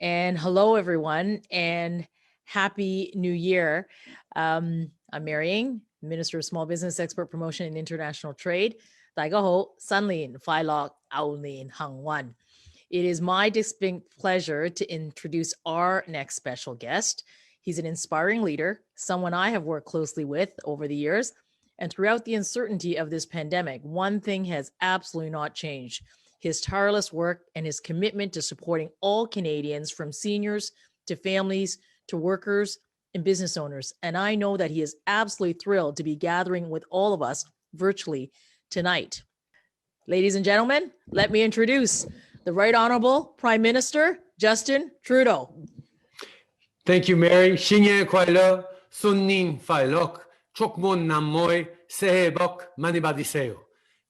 And hello, everyone, and Happy New Year. I'm Mary, Minister of Small Business, Export Promotion, and International Trade. 大家好，新年快樂，牛年行運. It is my distinct pleasure to introduce our next special guest. He's an inspiring leader, someone I have worked closely with over the years. And throughout the uncertainty of this pandemic, one thing has absolutely not changed: his tireless work and his commitment to supporting all Canadians, from seniors to families to workers and business owners. And I know that he is absolutely thrilled to be gathering with all of us virtually tonight. Ladies and gentlemen, let me introduce the Right Honorable Prime Minister, Justin Trudeau. Thank you, Mary. 新年快乐，新年快樂，祝滿南妹，새해 복 많이 받으세요.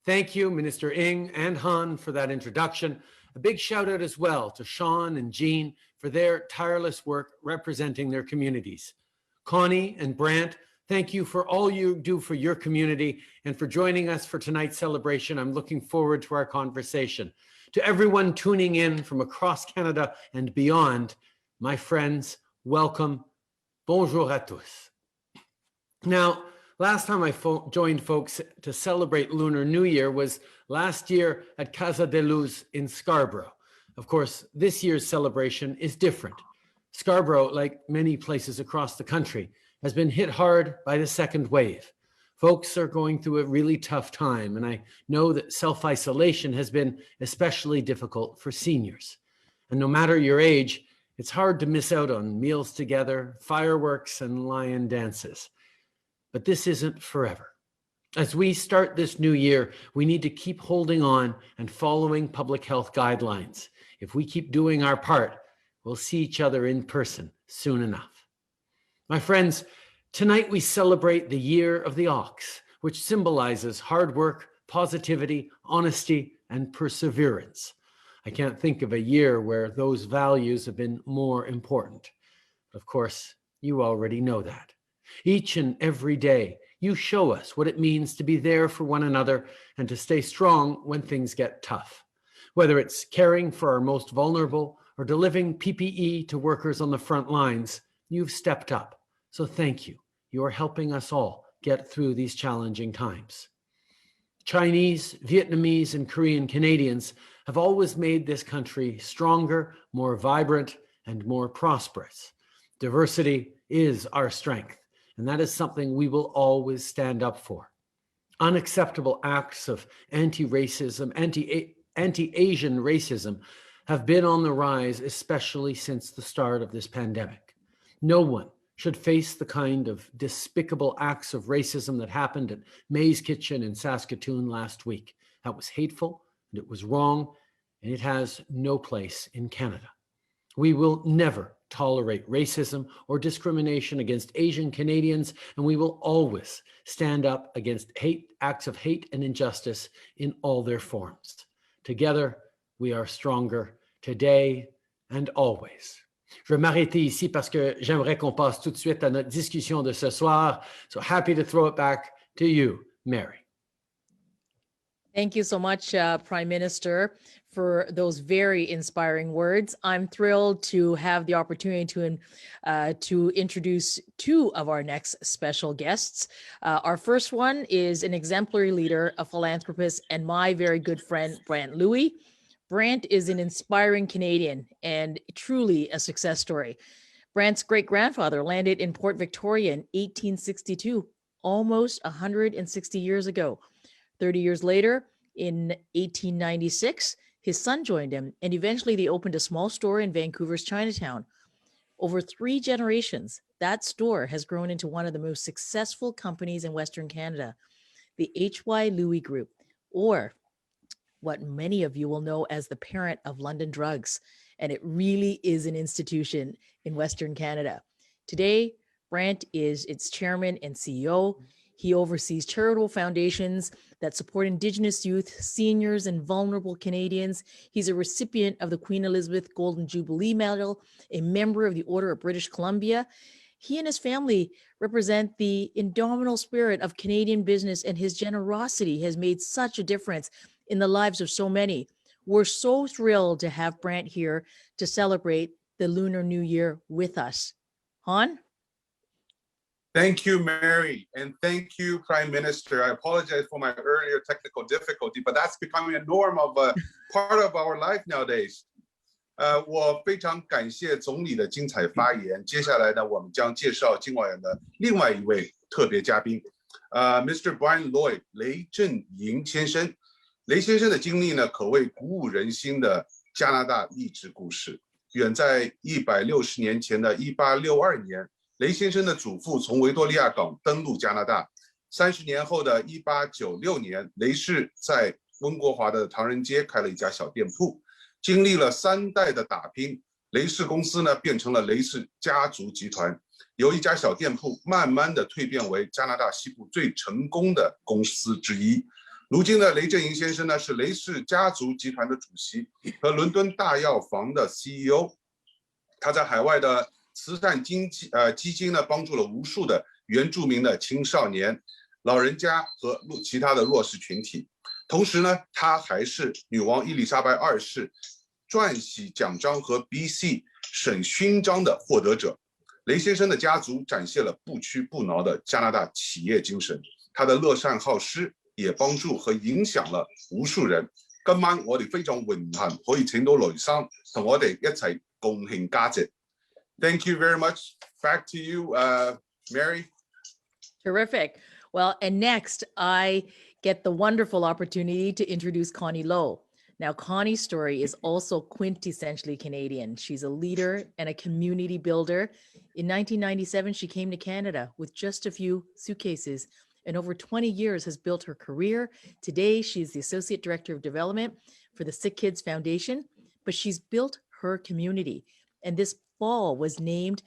Thank you, Minister Ng and Han, for that introduction. A big shout out as well to Sean and Jean for their tireless work representing their communities. Connie and Brandt, thank you for all you do for your community and for joining us for tonight's celebration. I'm looking forward to our conversation. To everyone tuning in from across Canada and beyond, my friends, welcome. Bonjour à tous. Now, last time I joined folks to celebrate Lunar New Year was last year at Casa de Luz in Scarborough. Of course, this year's celebration is different. Scarborough, like many places across the country, has been hit hard by the second wave. Folks are going through a really tough time, and I know that self-isolation has been especially difficult for seniors. And no matter your age, it's hard to miss out on meals together, fireworks, and lion dances. But this isn't forever. As we start this new year, we need to keep holding on and following public health guidelines. If we keep doing our part, we'll see each other in person soon enough. My friends, tonight we celebrate the Year of the Ox, which symbolizes hard work, positivity, honesty, and perseverance. I can't think of a year where those values have been more important. Of course, you already know that. Each and every day, you show us what it means to be there for one another and to stay strong when things get tough. Whether it's caring for our most vulnerable or delivering PPE to workers on the front lines, you've stepped up. So thank you. You are helping us all get through these challenging times. Chinese, Vietnamese, and Korean Canadians have always made this country stronger, more vibrant, and more prosperous. Diversity is our strength. And that is something we will always stand up for. Unacceptable acts of anti-racism, anti-Asian racism have been on the rise, especially since the start of this pandemic. No one should face the kind of despicable acts of racism that happened at May's Kitchen in Saskatoon last week. That was hateful, and it was wrong, and it has no place in Canada. We will never tolerate racism or discrimination against Asian Canadians, and we will always stand up against acts of hate and injustice in all their forms. Together, we are stronger today and always. Je vais m'arrêter ici parce que j'aimerais qu'on passe tout de suite à notre discussion de ce soir. So happy to throw it back to you, Mary. Thank you so much, Prime Minister, for those very inspiring words. I'm thrilled to have the opportunity to introduce two of our next special guests. Our first one is an exemplary leader, a philanthropist, and my very good friend, Brandt Louie. Brandt is an inspiring Canadian and truly a success story. Brandt's great-grandfather landed in Port Victoria in 1862, almost 160 years ago. 30 years later, in 1896, his son joined him, and eventually they opened a small store in Vancouver's Chinatown. Over 3 generations, that store has grown into one of the most successful companies in Western Canada, the H.Y. Louie Group, or what many of you will know as the parent of London Drugs. And it really is an institution in Western Canada. Today, Brandt is its chairman and CEO. He oversees charitable foundations that support Indigenous youth, seniors, and vulnerable Canadians. He's a recipient of the Queen Elizabeth Golden Jubilee Medal, a member of the Order of British Columbia. He and his family represent the indomitable spirit of Canadian business, and his generosity has made such a difference in the lives of so many. We're so thrilled to have Brandt here to celebrate the Lunar New Year with us. Han? Thank you, Mary, and thank you, Prime Minister. I apologize for my earlier technical difficulty, but that's becoming a norm of a part of our life nowadays. 我非常感谢总理的精彩发言。接下来呢，我们将介绍今晚的另外一位特别嘉宾，Mr. Brandt Lowe 雷振营先生。雷先生的经历呢，可谓鼓舞人心的加拿大励志故事。远在160年前的1862年。雷先生的祖父从维多利亚港登陆加拿大，30年后的1896年，雷氏在温哥华的唐人街开了一家小店铺。经历了3代的打拼，雷氏公司呢变成了雷氏家族集团，由一家小店铺慢慢的蜕变为加拿大西部最成功的公司之一。如今的雷振营先生呢是雷氏家族集团的主席和伦敦大药房的 CEO， 他在海外的慈善基金呢，帮助了无数的原住民的青少年、老人家和其他的弱势群体。同时呢，他还是女王伊丽莎白2世撰写奖章和 BC 省勋章的获得者。雷先生的家族展现了不屈不挠的加拿大企业精神，他的乐善好施也幫助和影響了無數人。今晚我哋非常榮幸可以請到雷生同我哋一齊共慶佳節。Thank you very much. Back to you, Mary. Terrific. Well, and next I get the wonderful opportunity to introduce Connie Lowe. Now, Connie's story is also quintessentially Canadian. She's a leader and a community builder. In 1997, she came to Canada with just a few suitcases and over 20 years has built her career. Today, she's the Associate Director of Development for the Sick Kids Foundation, but she's built her community. And this fall was named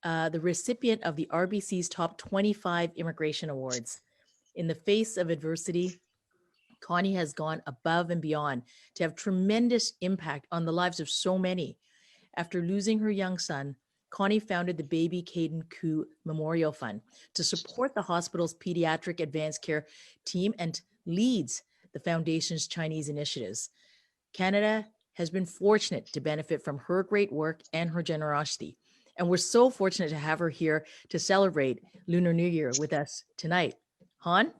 the recipient of the RBC's Top 25 Immigration Awards. In the face of adversity, Connie has gone above and beyond to have tremendous impact on the lives of so many. After losing her young son, Connie founded the Baby Caden Koo Memorial Fund to support the hospital's pediatric advanced care team and leads the foundation's Chinese initiatives. Canada has been fortunate to benefit from her great work and her generosity. And we're so fortunate to have her here to celebrate Lunar New Year with us tonight. Han,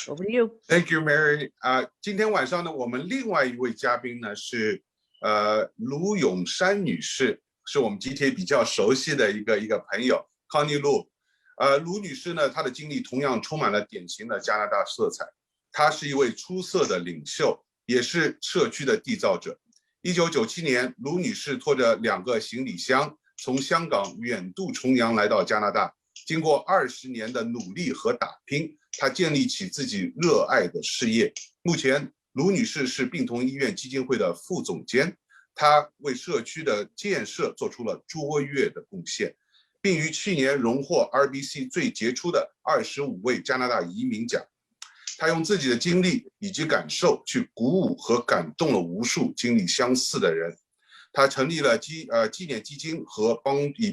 over to you. Thank you, Mary. 今天晚上呢，我们另外一位嘉宾呢是卢永山女士，是我们今天比较熟悉的一个朋友 Connie Lowe。卢女士呢，她的经历同样充满了典型的加拿大色彩。她是一位出色的领袖，也是社区的缔造者。1997年，卢女士拖着2个行李箱从香港远渡重洋来到加拿大，经过20年的努力和打拼，她建立起自己热爱的事业。目前，卢女士是病童医院基金会的副总监，她为社区的建设做出了卓越的贡献，并于去年荣获 RBC 最杰出的25位加拿大移民奖。他用自己的经历以及感受去鼓舞和感动了无数经历相似的人。他成立了纪念基金和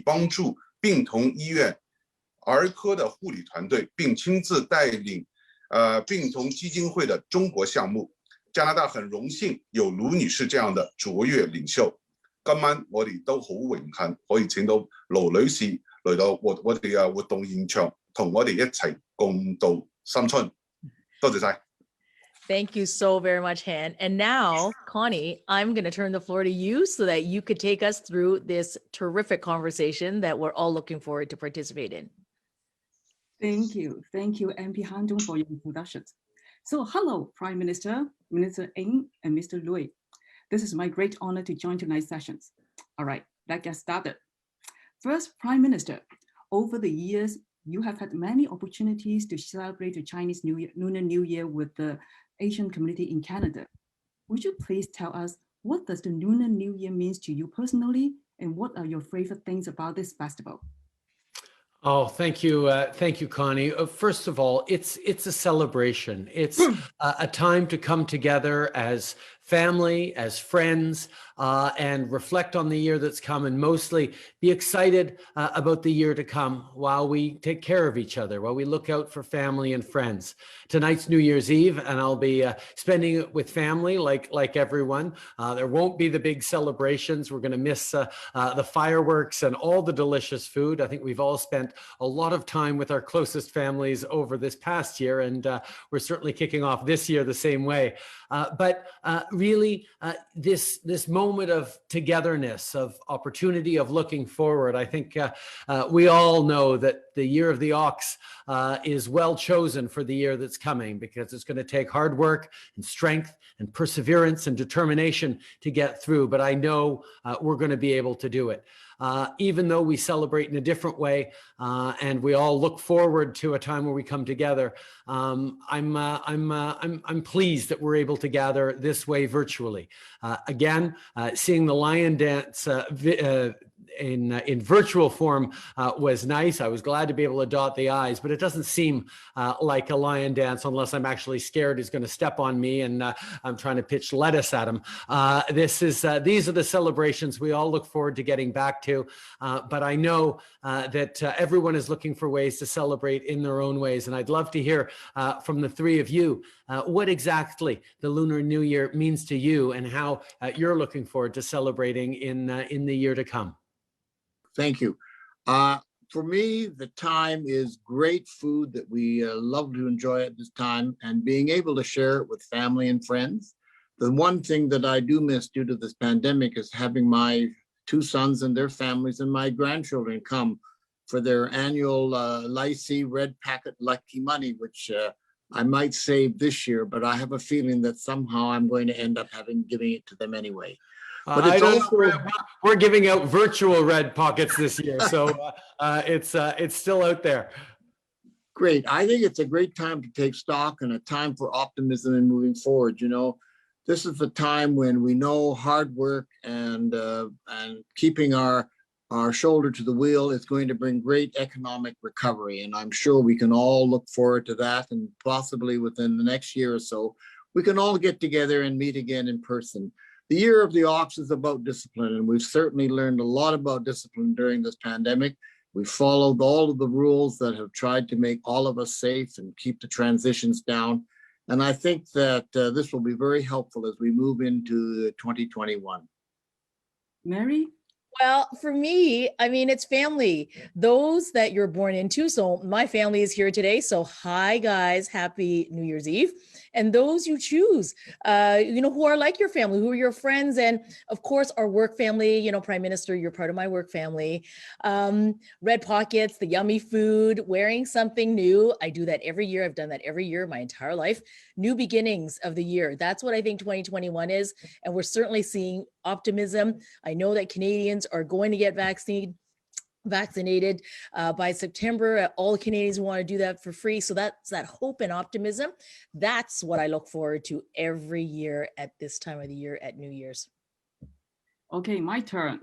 帮助病童医院儿科的护理团队，并亲自带领病童基金会的中国项目。加拿大很荣幸有卢女士这样的卓越領袖。今晚我哋都好榮幸可以請到盧女士嚟到我哋嘅活動現場，同我哋一齊共度新春。多謝晒。Thank you so very much, Han. And now, Connie, I'm going to turn the floor to you so that you could take us through this terrific conversation that we're all looking forward to participate in. Thank you, MP Handong, for your introductions. So, hello, Prime Minister, Minister Ng, and Mr. Louie. This is my great honor to join tonight's sessions. All right, let's get started. First, Prime Minister, over the years, you have had many opportunities to celebrate the Chinese New Year, Lunar New Year with the Asian community in Canada. Would you please tell us what does the Lunar New Year means to you personally, and what are your favorite things about this festival? Oh, thank you, Connie. First of all, it's a celebration. It's a time to come together as family, as friends, and reflect on the year that's come, and mostly be excited about the year to come while we take care of each other, while we look out for family and friends. Tonight's New Year's Eve, and I'll be spending it with family like everyone. There won't be the big celebrations. We're going to miss the fireworks and all the delicious food. I think we've all spent a lot of time with our closest families over this past year, and we're certainly kicking off this year the same way. But really, this moment of togetherness, of opportunity, of looking forward, I think we all know that the year of the ox is well chosen for the year that's coming, because it's going to take hard work and strength and perseverance and determination to get through. But I know we're going to be able to do it. Even though we celebrate in a different way, and we all look forward to a time where we come together, I'm pleased that we're able to gather this way virtually. Again, seeing the lion dance in virtual form was nice. I was glad to be able to dot the I's, but it doesn't seem like a lion dance unless I'm actually scared he's going to step on me and I'm trying to pitch lettuce at him. These are the celebrations we all look forward to getting back to, but I know that everyone is looking for ways to celebrate in their own ways, and I'd love to hear from the three of you what exactly the Lunar New Year means to you and how you're looking forward to celebrating in the year to come. Thank you. For me, the time is great food that we love to enjoy at this time, and being able to share it with family and friends. The one thing that I do miss due to this pandemic is having my two sons and their families and my grandchildren come for their annual Licey Red Packet Lucky Money, which I might save this year, but I have a feeling that somehow I'm going to end up giving it to them anyway. But it's also, we're giving out virtual red pockets this year, so it's still out there. Great. I think it's a great time to take stock and a time for optimism and moving forward. You know, this is the time when we know hard work and keeping our shoulder to the wheel is going to bring great economic recovery. And I'm sure we can all look forward to that, and possibly within the next year or so, we can all get together and meet again in person. The year of the ox is about discipline, and we've certainly learned a lot about discipline during this pandemic. We followed all of the rules that have tried to make all of us safe and keep the transitions down. And I think that this will be very helpful as we move into 2021. Mary? Well, for me, I mean, it's family, those that you're born into. So my family is here today. So hi, guys. Happy New Year's Eve. And those you choose, who are like your family, who are your friends. And of course, our work family, Prime Minister, you're part of my work family. Red pockets, the yummy food, wearing something new. I do that every year. I've done that every year my entire life. New beginnings of the year. That's what I think 2021 is. And we're certainly seeing optimism. I know that Canadians are going to get vaccinated by September. All Canadians want to do that for free. So that's that hope and optimism. That's what I look forward to every year at this time of the year at New Year's. Okay, my turn.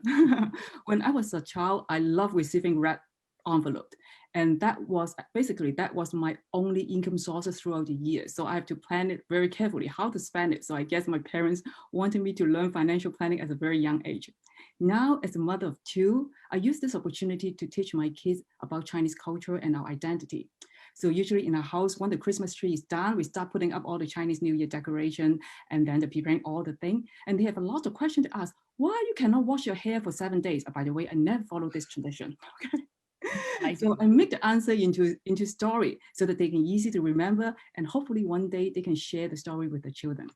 When I was a child, I loved receiving red envelope. And that was my only income source throughout the year. So I have to plan it very carefully, how to spend it. So I guess my parents wanted me to learn financial planning at a very young age. Now, as a mother of two, I use this opportunity to teach my kids about Chinese culture and our identity. So usually in our house, when the Christmas tree is done, we start putting up all the Chinese New Year decoration and then preparing all the thing. And they have a lot of questions to ask. Why you cannot wash your hair for 7 days? By the way, I never follow this tradition. Okay. So I make the answer into story so that they can easy to remember, and hopefully one day they can share the story with the children.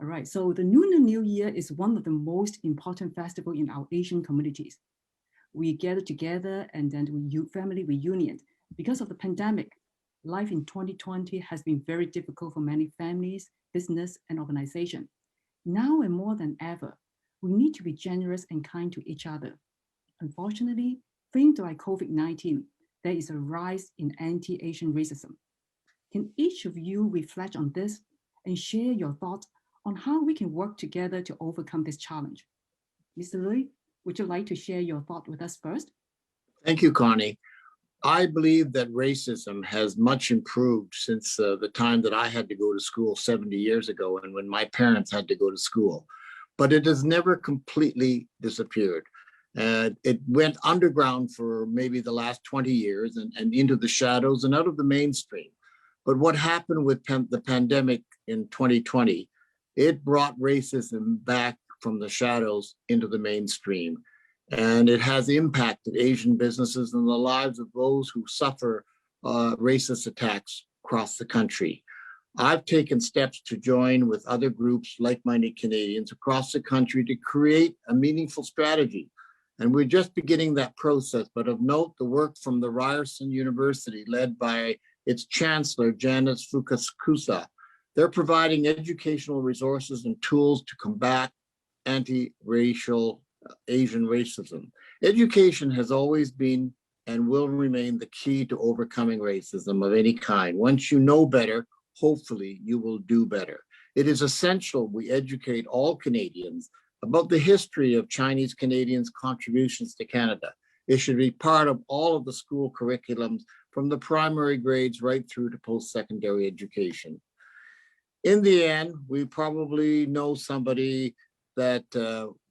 All right, so the Lunar New Year is one of the most important festivals in our Asian communities. We gather together and then we do family reunion. Because of the pandemic, life in 2020 has been very difficult for many families, business, and organizations. Now and more than ever, we need to be generous and kind to each other. Unfortunately, things like COVID-19, there is a rise in anti-Asian racism. Can each of you reflect on this and share your thoughts on how we can work together to overcome this challenge? Mr. Louie, would you like to share your thought with us first? Thank you, Connie. I believe that racism has much improved since the time that I had to go to school 70 years ago and when my parents had to go to school. But it has never completely disappeared. It went underground for maybe the last 20 years and into the shadows and out of the mainstream. But what happened with the pandemic in 2020, it brought racism back from the shadows into the mainstream. And it has impacted Asian businesses and the lives of those who suffer racist attacks across the country. I've taken steps to join with other groups, like-minded Canadians across the country to create a meaningful strategy. And we're just beginning that process, but of note, the work from the Ryerson University, led by its chancellor, Janice Fukakusa. They're providing educational resources and tools to combat anti-racial Asian racism. Education has always been and will remain the key to overcoming racism of any kind. Once you know better, hopefully you will do better. It is essential we educate all Canadians about the history of Chinese Canadians' contributions to Canada. It should be part of all of the school curriculums from the primary grades right through to post-secondary education. In the end, we probably know somebody that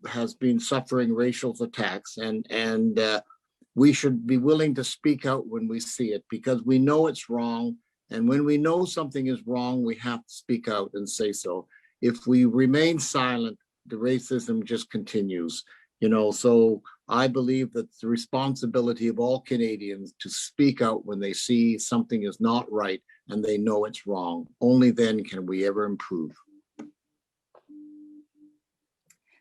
has been suffering racial attacks, and we should be willing to speak out when we see it because we know it's wrong. And when we know something is wrong, we have to speak out and say so. If we remain silent, the racism just continues, you know. So I believe that it's the responsibility of all Canadians to speak out when they see something is not right and they know it's wrong. Only then can we ever improve.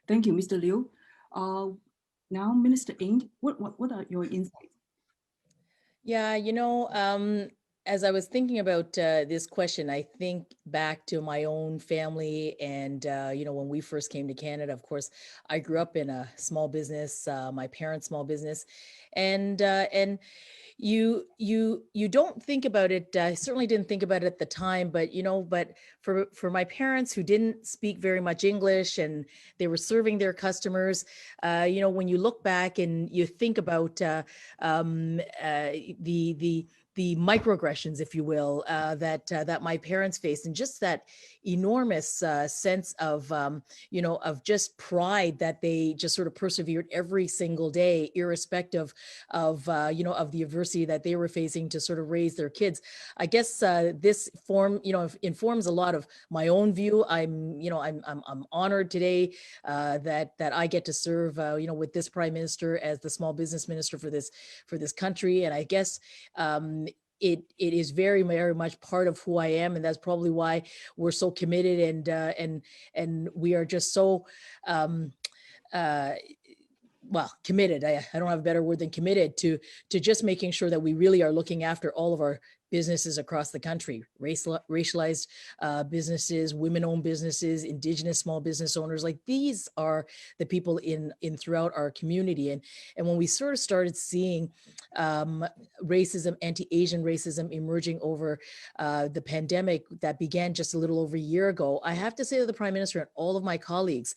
Thank you, Mr. Liu. Now, Minister Ng, what are your insights? Yeah, you know, as I was thinking about this question, I think back to my own family and, you know, when we first came to Canada, of course, I grew up in a small business, my parents' small business, and you don't think about it. I certainly didn't think about it at the time, but you know, but for my parents who didn't speak very much English and they were serving their customers, you know, when you look back and you think about the microaggressions, if you will, that my parents faced, and just that enormous sense of, you know, of just pride that they just sort of persevered every single day, irrespective of, you know, of the adversity that they were facing to sort of raise their kids. I guess this you know, informs a lot of my own view. I'm, you know, I'm honored today that I get to serve, you know, with this Prime Minister as the Small Business Minister for this country, and I guess. It is very, very much part of who I am, and that's probably why we're so committed and we are just so well, committed. I don't have a better word than committed to just making sure that we really are looking after all of our businesses across the country, racialized businesses, women-owned businesses, Indigenous small business owners. Like, these are the people in throughout our community. And when we sort of started seeing racism, anti-Asian racism emerging over the pandemic that began just a little over a year ago, I have to say to the Prime Minister and all of my colleagues,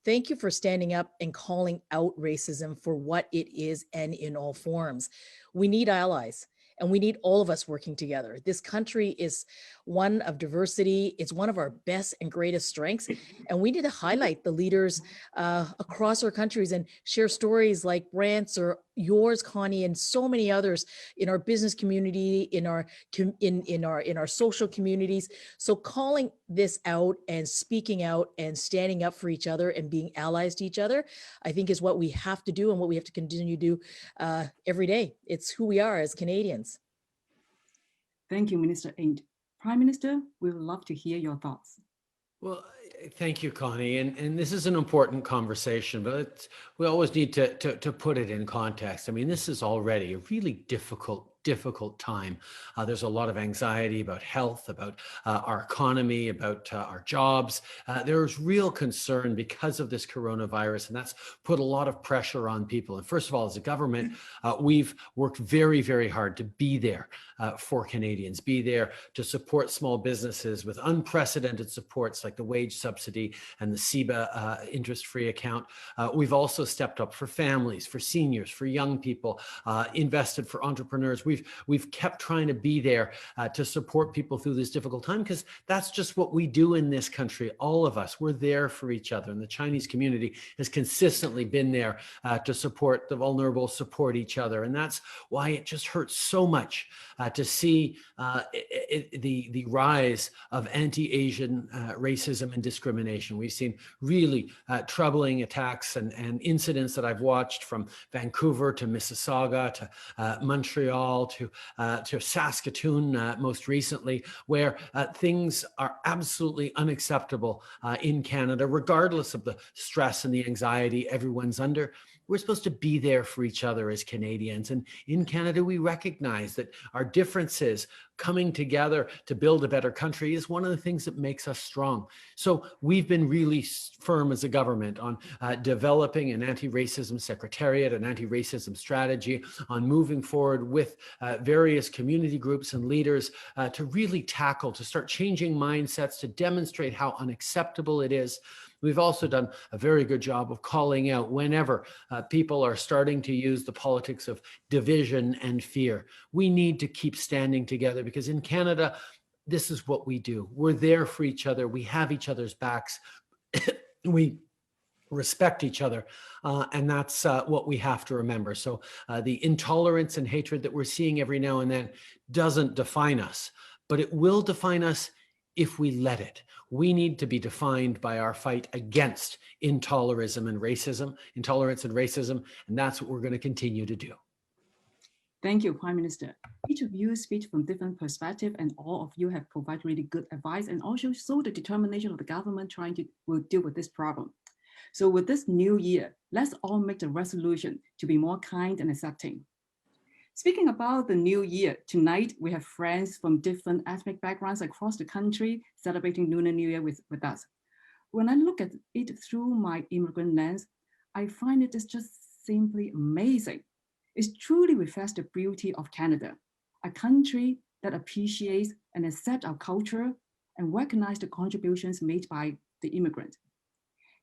thank you for standing up and calling out racism for what it is and in all forms. We need allies. And we need all of us working together. This country is one of diversity. It's one of our best and greatest strengths. And we need to highlight the leaders across our countries and share stories like Brandt's or yours, Connie, and so many others in our business community, in our social communities. So calling this out and speaking out and standing up for each other and being allies to each other, I think is what we have to do and what we have to continue to do every day. It's who we are as Canadians. Thank you, Minister Ng. Prime Minister, we would love to hear your thoughts. Well, thank you, Connie. And this is an important conversation, but we always need to put it in context. I mean, this is already a really difficult time. There's a lot of anxiety about health, about our economy, about our jobs. There's real concern because of this coronavirus, and that's put a lot of pressure on people. And first of all, as a government, we've worked very, very hard to be there for Canadians, be there to support small businesses with unprecedented supports like the wage subsidy and the CEBA interest-free account. We've also stepped up for families, for seniors, for young people, invested for entrepreneurs. We've we've kept trying to be there to support people through this difficult time, because that's just what we do in this country. All of us, we're there for each other, and the Chinese community has consistently been there to support the vulnerable, support each other, and that's why it just hurts so much to see the rise of anti-Asian racism and discrimination. We've seen really troubling attacks and incidents that I've watched from Vancouver to Mississauga to Montreal to Saskatoon most recently, where things are absolutely unacceptable in Canada, regardless of the stress and the anxiety everyone's under. We're supposed to be there for each other as Canadians. And in Canada, we recognize that our differences coming together to build a better country is one of the things that makes us strong. So we've been really firm as a government on developing an anti-racism secretariat, an anti-racism strategy, on moving forward with various community groups and leaders to really tackle, to start changing mindsets, to demonstrate how unacceptable it is. We've also done a very good job of calling out whenever people are starting to use the politics of division and fear. We need to keep standing together, because in Canada, this is what we do. We're there for each other. We have each other's backs. We respect each other. And that's what we have to remember. So the intolerance and hatred that we're seeing every now and then doesn't define us, but it will define us if we let it. We need to be defined by our fight against intolerance and racism, and that's what we're going to continue to do. Thank you, Prime Minister. Each of you speak from different perspectives, and all of you have provided really good advice and also show the determination of the government trying to deal with this problem. So with this new year, let's all make the resolution to be more kind and accepting. Speaking about the new year, tonight we have friends from different ethnic backgrounds across the country celebrating Lunar New Year with us. When I look at it through my immigrant lens, I find it is just simply amazing. It truly reflects the beauty of Canada, a country that appreciates and accepts our culture and recognizes the contributions made by the immigrant.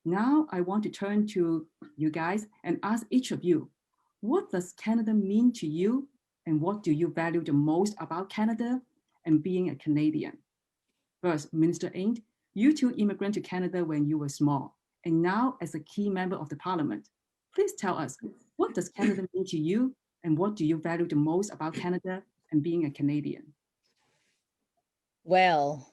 Now I want to turn to you guys and ask each of you, what does Canada mean to you, and what do you value the most about Canada and being a Canadian? First, Minister Ng, you too immigrated to Canada when you were small, and now as a key member of the Parliament. Please tell us, what does Canada mean to you, and what do you value the most about Canada and being a Canadian? Well,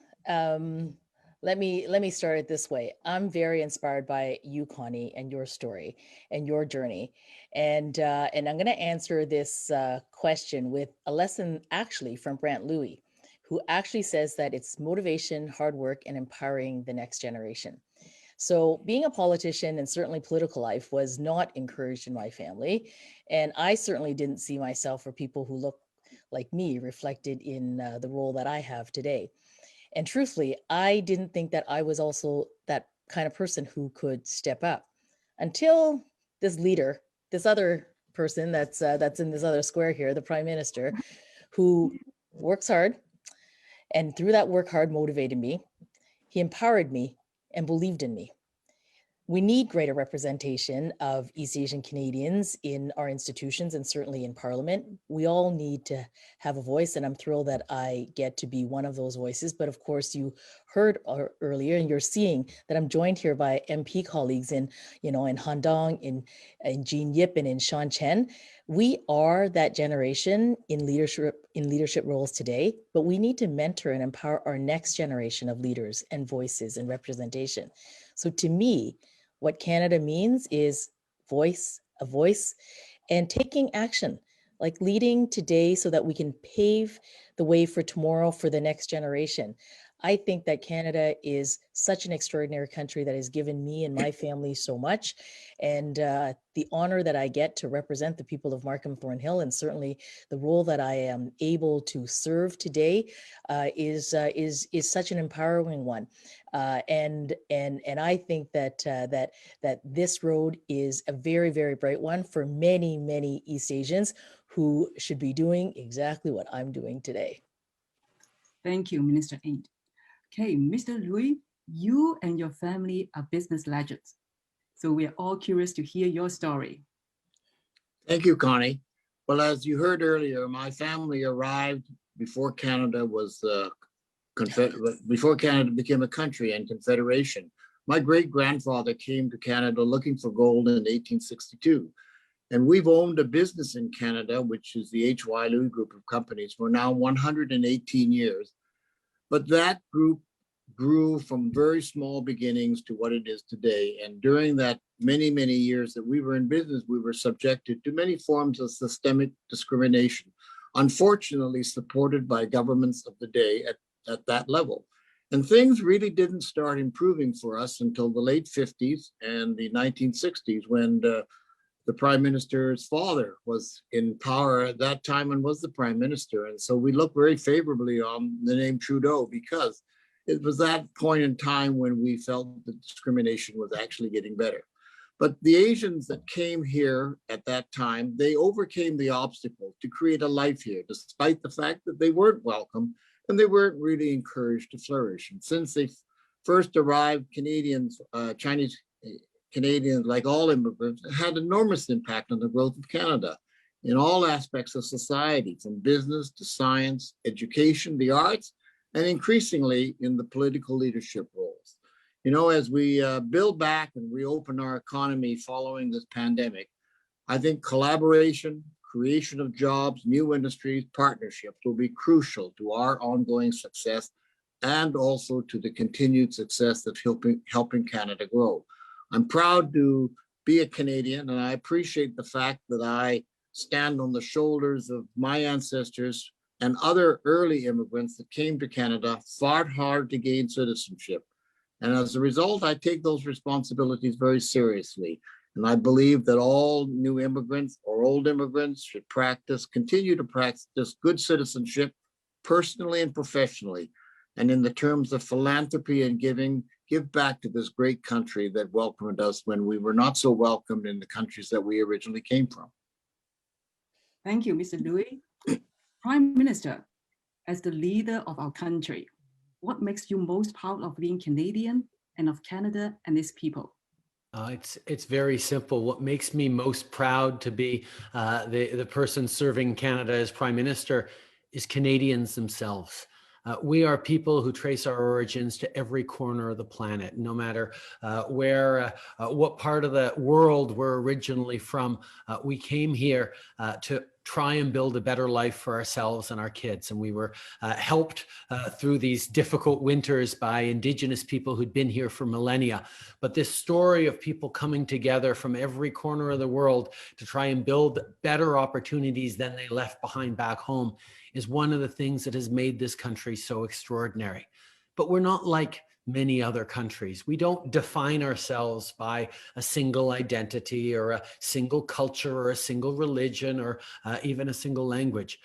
let me start it this way. I'm very inspired by you, Connie, and your story and your journey. And I'm going to answer this question with a lesson actually from Brandt Louie, who actually says that it's motivation, hard work, and empowering the next generation. So being a politician and certainly political life was not encouraged in my family. And I certainly didn't see myself or people who look like me reflected in the role that I have today. And truthfully, I didn't think that I was also that kind of person who could step up until this leader, this other person that's in this other square here, the Prime Minister, who works hard, and through that work hard motivated me. He empowered me and believed in me. We need greater representation of East Asian Canadians in our institutions and certainly in Parliament. We all need to have a voice, and I'm thrilled that I get to be one of those voices. But of course, you heard earlier, and you're seeing that I'm joined here by MP colleagues in Han Dong, in Jean Yip, and in Sean Chen. We are that generation in leadership roles today, but we need to mentor and empower our next generation of leaders and voices and representation. So to me, what Canada means is a voice, and taking action, like leading today so that we can pave the way for tomorrow for the next generation. I think that Canada is such an extraordinary country that has given me and my family so much. And the honor that I get to represent the people of Markham Thornhill, and certainly the role that I am able to serve today is such an empowering one. And I think that this road is a very, very bright one for many, many East Asians who should be doing exactly what I'm doing today. Thank you, Minister Ng. Okay, Mr. Louie, you and your family are business legends. So we are all curious to hear your story. Thank you, Connie. Well, as you heard earlier, my family arrived before Canada was before Canada became a country and confederation. My great-grandfather came to Canada looking for gold in 1862. And we've owned a business in Canada, which is the H.Y. Louie group of companies, for now 118 years. But that group grew from very small beginnings to what it is today. And during that many, many years that we were in business, we were subjected to many forms of systemic discrimination, unfortunately supported by governments of the day at that level. And things really didn't start improving for us until the late 50s and the 1960s, when the Prime Minister's father was in power at that time and was the Prime Minister. And so we look very favorably on the name Trudeau, because it was that point in time when we felt that discrimination was actually getting better. But the Asians that came here at that time, they overcame the obstacle to create a life here, despite the fact that they weren't welcome and they weren't really encouraged to flourish. And since they first arrived, Chinese Canadians, like all immigrants, had enormous impact on the growth of Canada in all aspects of society, from business to science, education, the arts, and increasingly in the political leadership roles. You know, as we build back and reopen our economy following this pandemic, I think collaboration, creation of jobs, new industries, partnerships will be crucial to our ongoing success and also to the continued success of helping Canada grow. I'm proud to be a Canadian, and I appreciate the fact that I stand on the shoulders of my ancestors and other early immigrants that came to Canada, fought hard to gain citizenship. And as a result, I take those responsibilities very seriously. And I believe that all new immigrants or old immigrants should continue to practice good citizenship, personally and professionally. And in the terms of philanthropy and giving, give back to this great country that welcomed us when we were not so welcomed in the countries that we originally came from. Thank you, Mr. Louie. Prime Minister, as the leader of our country, what makes you most proud of being Canadian and of Canada and its people? It's very simple. What makes me most proud to be the person serving Canada as Prime Minister is Canadians themselves. We are people who trace our origins to every corner of the planet, no matter what part of the world we're originally from. We came here to try and build a better life for ourselves and our kids. And we were helped through these difficult winters by Indigenous people who'd been here for millennia. But this story of people coming together from every corner of the world to try and build better opportunities than they left behind back home is one of the things that has made this country so extraordinary. But we're not like many other countries. We don't define ourselves by a single identity or a single culture or a single religion or even a single language.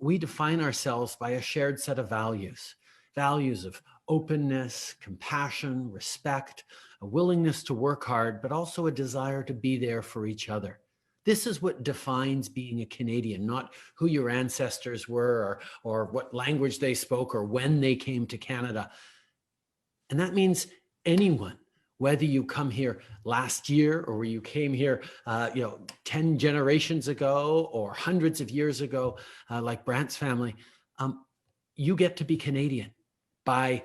We define ourselves by a shared set of values of openness, compassion, respect, a willingness to work hard, but also a desire to be there for each other. This is what defines being a Canadian, not who your ancestors were or what language they spoke or when they came to Canada. And that means anyone, whether you come here last year or you came here 10 generations ago or hundreds of years ago, like Brandt's family, you get to be Canadian by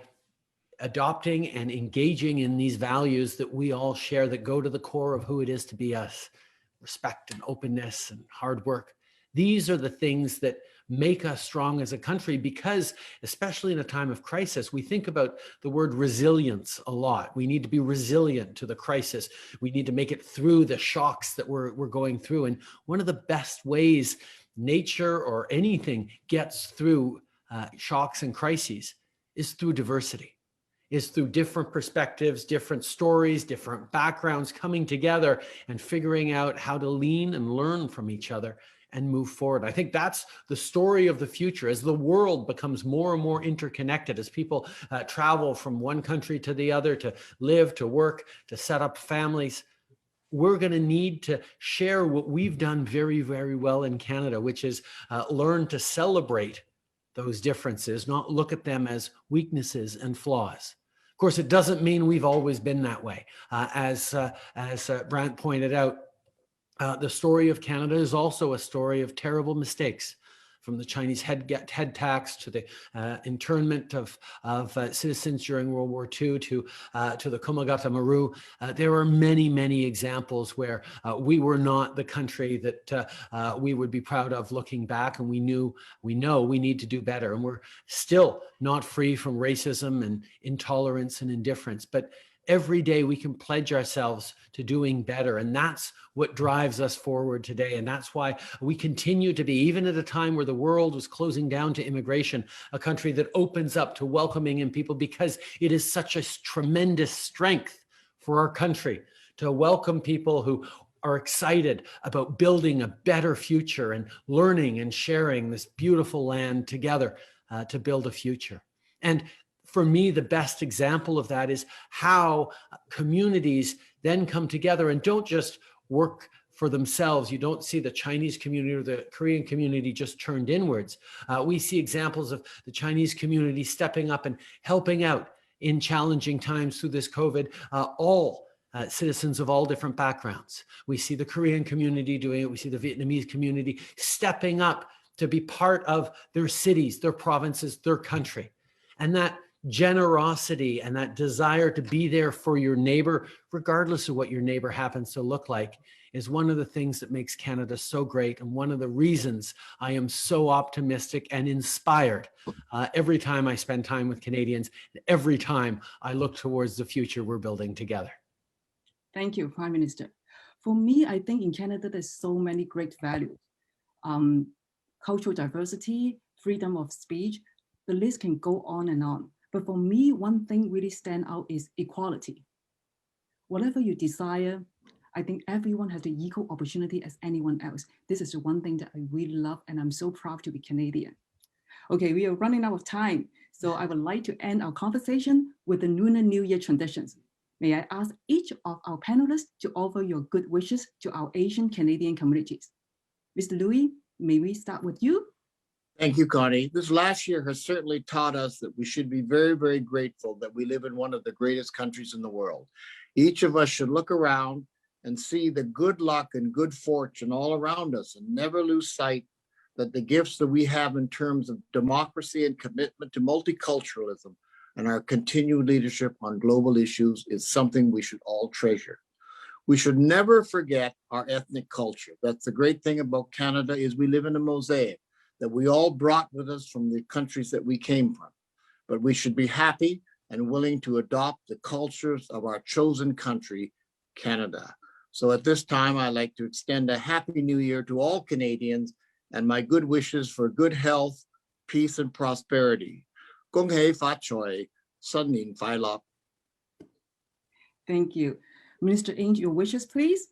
adopting and engaging in these values that we all share that go to the core of who it is to be us. Respect and openness and hard work. These are the things that make us strong as a country, because especially in a time of crisis, we think about the word resilience a lot. We need to be resilient to the crisis. We need to make it through the shocks that we're going through. And one of the best ways nature or anything gets through shocks and crises is through diversity. Is through different perspectives, different stories, different backgrounds coming together and figuring out how to lean and learn from each other and move forward. I think that's the story of the future as the world becomes more and more interconnected, as people travel from one country to the other to live, to work, to set up families. We're going to need to share what we've done very, very well in Canada, which is learn to celebrate those differences, not look at them as weaknesses and flaws. Of course, it doesn't mean we've always been that way. As Brandt pointed out, The story of Canada is also a story of terrible mistakes, from the Chinese head tax to the internment of citizens during World War II to the Komagata Maru. There are many, many examples where we were not the country that we would be proud of looking back, and we know we need to do better. And we're still not free from racism and intolerance and indifference, but every day we can pledge ourselves to doing better. And that's what drives us forward today. And that's why we continue to be, even at a time where the world was closing down to immigration, a country that opens up to welcoming in people, because it is such a tremendous strength for our country to welcome people who are excited about building a better future and learning and sharing this beautiful land together to build a future. And for me, the best example of that is how communities then come together and don't just work for themselves. You don't see the Chinese community or the Korean community just turned inwards. We see examples of the Chinese community stepping up and helping out in challenging times through this COVID, all citizens of all different backgrounds. We see the Korean community doing it. We see the Vietnamese community stepping up to be part of their cities, their provinces, their country. And that generosity and that desire to be there for your neighbor, regardless of what your neighbor happens to look like, is one of the things that makes Canada so great, and one of the reasons I am so optimistic and inspired every time I spend time with Canadians, every time I look towards the future we're building together. Thank you, Prime Minister. For me, I think in Canada, there's so many great values. Cultural diversity, freedom of speech, the list can go on and on. But for me, one thing really stand out is equality. Whatever you desire, I think everyone has the equal opportunity as anyone else. This is the one thing that I really love, and I'm so proud to be Canadian. Okay, we are running out of time, so I would like to end our conversation with the Lunar New Year traditions. May I ask each of our panelists to offer your good wishes to our Asian Canadian communities. Mr. Louie, may we start with you? Thank you, Connie. This last year has certainly taught us that we should be very, very grateful that we live in one of the greatest countries in the world. Each of us should look around and see the good luck and good fortune all around us, and never lose sight that the gifts that we have in terms of democracy and commitment to multiculturalism and our continued leadership on global issues is something we should all treasure. We should never forget our ethnic culture. That's the great thing about Canada, is we live in a mosaic that we all brought with us from the countries that we came from. But we should be happy and willing to adopt the cultures of our chosen country, Canada. So at this time, I'd like to extend a Happy New Year to all Canadians and my good wishes for good health, peace, and prosperity. Gong hei fa choi, Sun Nin Fai Lok. Thank you. Minister Ng, your wishes, please.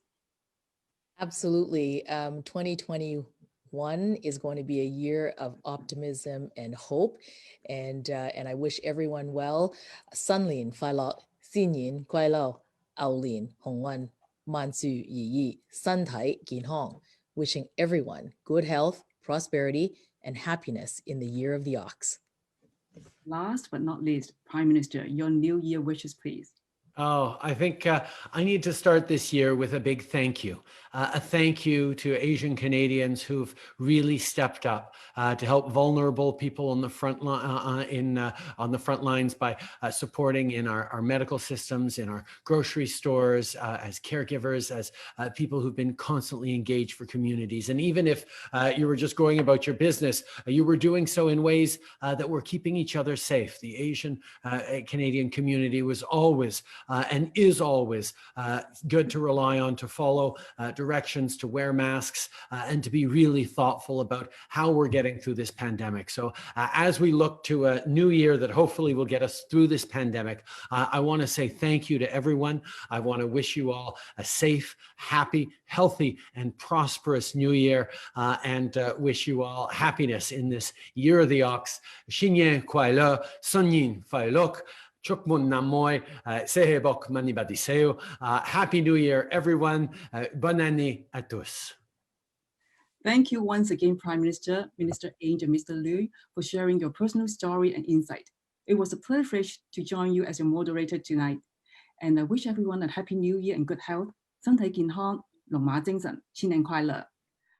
Absolutely. 2021 is going to be a year of optimism and hope. And I wish everyone well. Sun Lin Fai Lok, Xin Yin Kuai Lao, Ao Lin Hong Wan, Man Su Yi Yi, San Tai Kin Hong. Wishing everyone good health, prosperity, and happiness in the year of the ox. Last but not least, Prime Minister, your New Year wishes, please. Oh, I think I need to start this year with a big thank you. A thank you to Asian Canadians who've really stepped up to help vulnerable people on the front on the front lines by supporting in our medical systems, in our grocery stores, as caregivers, as people who've been constantly engaged for communities. And even if you were just going about your business, you were doing so in ways that were keeping each other safe. The Asian Canadian community was always and is always good to rely on, to follow directions, to wear masks, and to be really thoughtful about how we're getting through this pandemic. So as we look to a new year that hopefully will get us through this pandemic, I want to say thank you to everyone. I want to wish you all a safe, happy, healthy, and prosperous new year, and wish you all happiness in this year of the ox. Xin Ye Kuai Le, Sun Yin Fai Lok. Chukmun Namoy, Sehebok Manibadiseo. Happy New Year, everyone. Bonne année à tous. Thank you once again, Prime Minister, Minister Ng, and Mr. Liu, for sharing your personal story and insight. It was a privilege to join you as your moderator tonight. And I wish everyone a Happy New Year and good health. San Tai Kin Hong, 龙马精神，新年快乐。